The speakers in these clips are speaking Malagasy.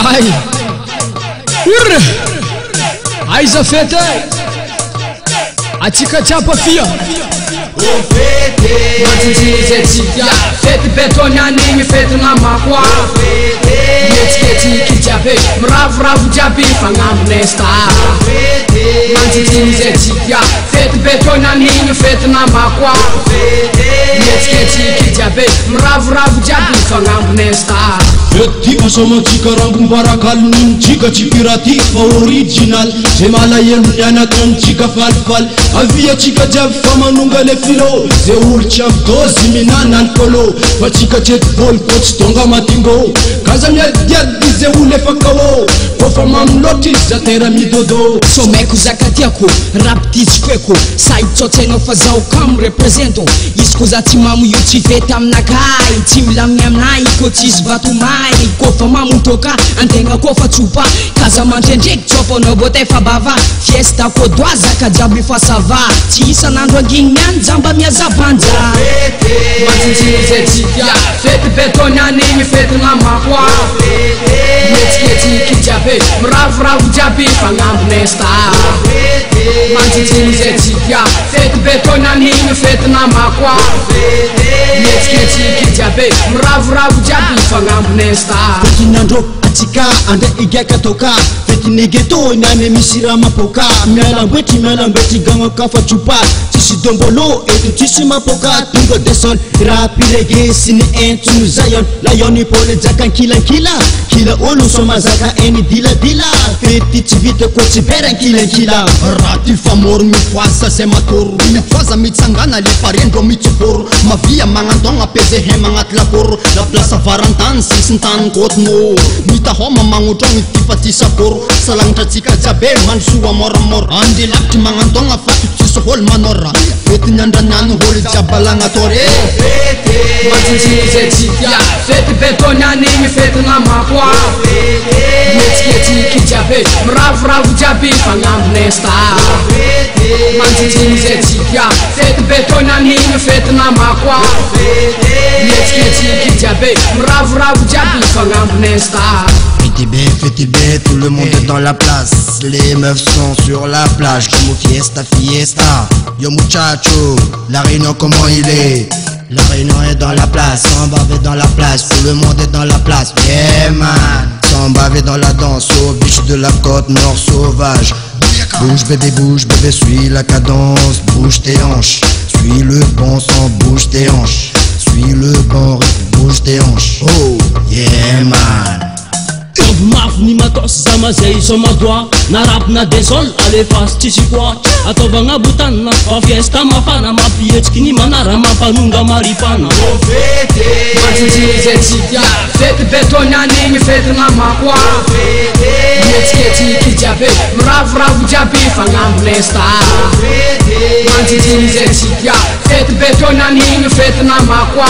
Ai urra aiza fety atsika tsiapa fia manjinjizetsika fety betony anigny fety namakoa mietsiketsika jiaby miravoravo jiaby fagnambonay star manjinjizetsika fety betony anigny fety namakoa mietsiketsika jiaby miravoravo jiaby fagnambonay star fety asomatsika rambombarakalinitsika tsy pirati fa original zay malahelo anatontsika falifaly aviatsika jiaby fa manonga le filo zay olo tsy amdozy minana alkolo fa tsika tsetipôly ko tsy donga matingo kaza miadiady zay olo efa kao kofa mamilotry zatera midodo somaiko zaka tiako rapititsikoeko saitsotsainao fa zaho kamo represento izy ko za tsy mamo io tsy fety aminakay tsy milaminy aminay ko tsisy vatomay kofa mamontoka antegna kofa tsopa kaza mandrendreky tsopanao bote fa bava fiesta kodoa zaka jiaby fa sava tsy isanandro angigny miany jamba miazabanja manjinjizetsika fety betony anigny fety namakoa mietsiketsika jiaby miravoravo jiaby fagnambonay star manjinjizetsika fety betony anigny fety namakoa mietsiketsika jiaby miravoravo jiaby fagnambonay star fetinandro atsika ande igaka toka fetinegeto nane misy raha mapoka mialambetry gagnakafa tsopa tsisy dombolo eto tsisy mapoka tonga de sol raha pirege sy ny entsono zayon layoni pole jakan kilankila kila olo somazaka eny diladila fety tsy vita ko tsy vera nkilankila raha ty famoro mifoasa zay matoro mifoaza mitsangana le parendro mitsiporo mavia magnandogna peze he magnaty lakoro la place varantany sisintany kotono mitahoma magnotrogny tifatisaporo salagnatratsika jiabe mansoa moramora ande lavitry magnandogna fato tsisy holo manora fety niandraniany holo jiabalagnatore manjinjizetsika fety betony anigny fety namakoa mietsiketsika jiaby miravoravo jiaby fagnambonay star manjinjizetsika fety betony anigny fety namakoa mietsiketsika jiaby miravoravo jiaby fagnambonay star Fêtez bien, tout le monde est dans la place. Les meufs sont sur la plage, comme fiesta, fiesta. Yo muchacho, la réunion comment il est? La réunion est dans la place, sans baver dans la place, tout le monde est dans la place. Yeah man, sans baver dans la danse, au biche de la côte nord sauvage. Bouge bébé, suis la cadence, bouge tes hanches. Suis le bon son, bouge tes hanches. Suis le bon rythme, bouge tes hanches. Oh, yeah man. mafy ny matos zama zay somadoa na rap na desol alefasy tsisy koa ataovagna botanina fa fiesta mafana mampihetsiky ny manara mampanonga maripana manjinjizetsika fety betony anigny fety namakoa mietsiketsika jiaby miravoravo jiaby fagnambonay star manjinjizetsika fety betony anigny fety namakoa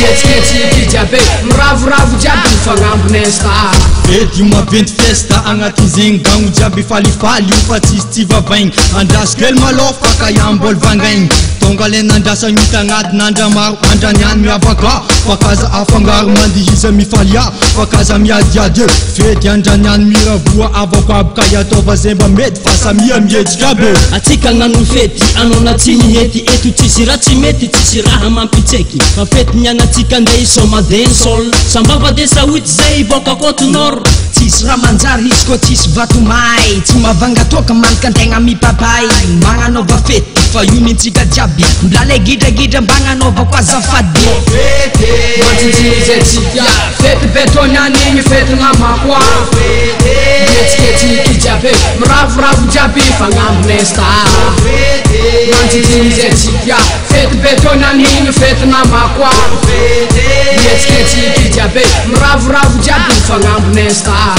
mietsiketsika jiaby miravoravo jiaby fagnambonay star fety maventy fiesta agnatin'zegny gagno jiaby falifaly io fa tsisy tsy vavaigny andrasikely malô faka iambôly vangaigny tonga le nandrasa mita agnaty nandra maro andraniany miavaka fakaza afangaro mandihiza mifalia fakaza miadiady fety andraniany miravoa avako abaka iatôva zay mba mety fa samia mietsika be atsika gnano fety anao na tsy nihety eto tsisy raha tsy mety tsisy raha mampitseky fa fety nianatsika andray somadensol sambava de saoity zay boka côte nord tsisy raha manjary izy koa tsisy vatomay tsy mavangatoka manika antegna mipapay magnanaova fety fa io nintsika jiaby mblale gidragidra mbagnanaovako azafady manjinjizetsika fety betony anigny fety namakoa mietsiketsika jiaby miravoravo jiaby fagnambonay star manjinjizetsika fety betony anigny fety namakoa mietsiketsika jiaby miravoravo jiaby fagnambonay star